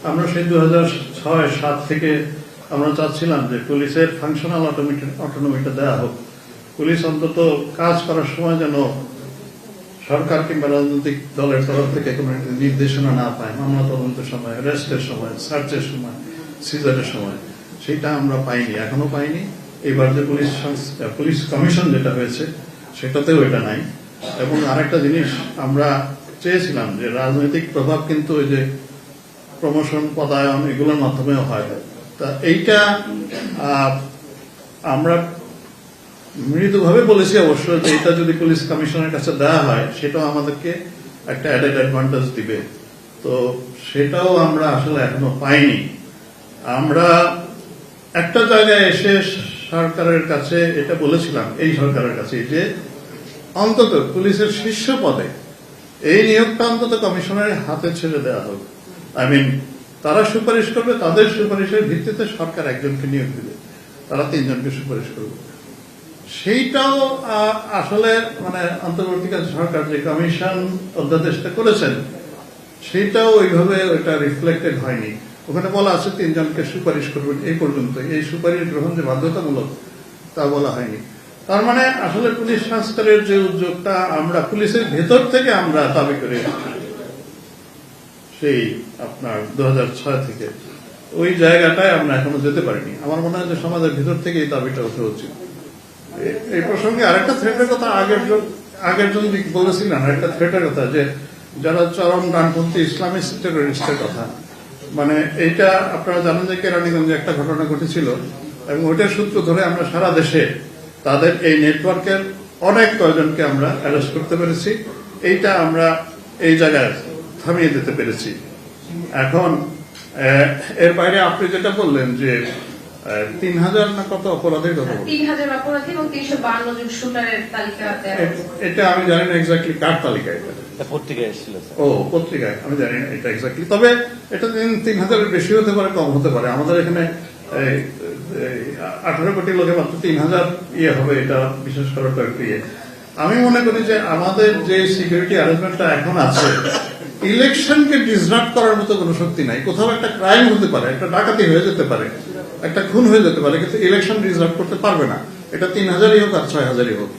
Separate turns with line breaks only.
আমরা সেই 2006-07 থেকে আমরা চাচ্ছিলাম যে পুলিশের ফাংশনাল অটোনমিটা দেওয়া হোক। পুলিশ অন্তত কাজ করার সময় যেন সরকার কিংবা রাজনৈতিক দলের তরফ থেকে কোনো নির্দেশনা না পায়, মামলা তদন্তের সময়, অ্যারেস্টের সময়, সার্চের সময়, সিজারের সময়। সেটা আমরা পাইনি, এখনো পাইনি। এবার যে পুলিশ কমিশন যেটা হয়েছে সেটাতেও এটা নাই। এবং আরেকটা জিনিস আমরা চেয়েছিলাম যে রাজনৈতিক প্রভাব কিন্তু ওই যে প্রমোশন, পদায়ন এগুলোর মাধ্যমেও হয়। তা এইটা আমরা মৃদুভাবে বলেছি অবশ্য যে এটা যদি পুলিশ কমিশনের কাছে দেওয়া হয় সেটাও আমাদেরকে একটা অ্যাডেড অ্যাডভান্টেজ দিবে। তো সেটাও আমরা আসলে এখনো পাইনি। আমরা একটা জায়গায় এসে সরকারের কাছে এটা বলেছিলাম, এই সরকারের কাছে, যে অন্তত পুলিশের শীর্ষ পদে এই নিয়োগটা অন্তত কমিশনের হাতে ছেড়ে দেওয়া হোক। তারা সুপারিশ করবে, তাদের সুপারিশের ভিত্তিতে সরকার একজনকে নিয়োগ দিবে, তারা 3 জনকে সুপারিশ করবে। সেইটাও আসলে অন্তর্বর্তীকালীন সরকার যে কমিশন অধ্যাদেশটা করেছেন সেইটাও ওইভাবে ওইটা রিফ্লেক্টেড হয়নি। ওখানে বলা আছে 3 জনকে সুপারিশ করবেন, এই পর্যন্ত। এই সুপারিশ গ্রহণ যে বাধ্যতামূলক তা বলা হয়নি। তার মানে আসলে পুলিশ সংস্কারের যে উদ্যোগটা আমরা পুলিশের ভেতর থেকে আমরা দাবি করে সেই 2006 থেকে ওই জায়গাটায় আমরা এখনো যেতে পারিনি। আমার মনে হয় যে সমাজের ভিতর থেকে এই দাবিটা উঠে উচিত। এই প্রসঙ্গে আরেকটা থ্রেটের কথা আগের জন বলেছিলেন, আরেকটা থ্রেটের কথা, যে যারা চরম ডানপন্থী ইসলামিস্ট টেররিস্টের কথা। এইটা আপনারা জানেন যে কেরানীগঞ্জে একটা ঘটনা ঘটেছিল এবং ওইটার সূত্র ধরে আমরা সারা দেশে তাদের এই নেটওয়ার্কের অনেক কয়েকজনকে আমরা অ্যারেস্ট করতে পেরেছি। এইটা আমরা এই জায়গায় থামিয়ে দিতে পেরেছি। এখন এর বাইরে আপনি যেটা বললেন যে 3000 না কত অপরাধের কথা,
3000 অপরাধী এবং 352 জন শুটারের তালিকা,
এটা আমি জানি না এক্স্যাক্টলি কার তালিকা। এটা
পত্রিকায় এসেছিল।
ও, পত্রিকায়, আমি জানি না এটা এক্স্যাক্টলি। তবে এটা 3000 এর বেশি হতে পারে, কম হতে পারে। আমাদের এখানে 18 কোটি লোকে মাত্র 3000 হবে, এটা বিশেষ করে একটু ইয়ে। আমি মনে করি যে আমাদের যে সিকিউরিটি অ্যারেঞ্জমেন্টটা এখন আছে, ইলেকশনকে ডিসরাপ্ট করার মতো কোনো শক্তি নাই। কোথাও একটা ক্রাইম হতে পারে, একটা ডাকাতি হয়ে যেতে পারে, একটা খুন হয়ে যেতে পারে, কিন্তু ইলেকশন ডিসরাপ্ট করতে পারবে না। এটা 3000ই হোক আর 6000ই হোক।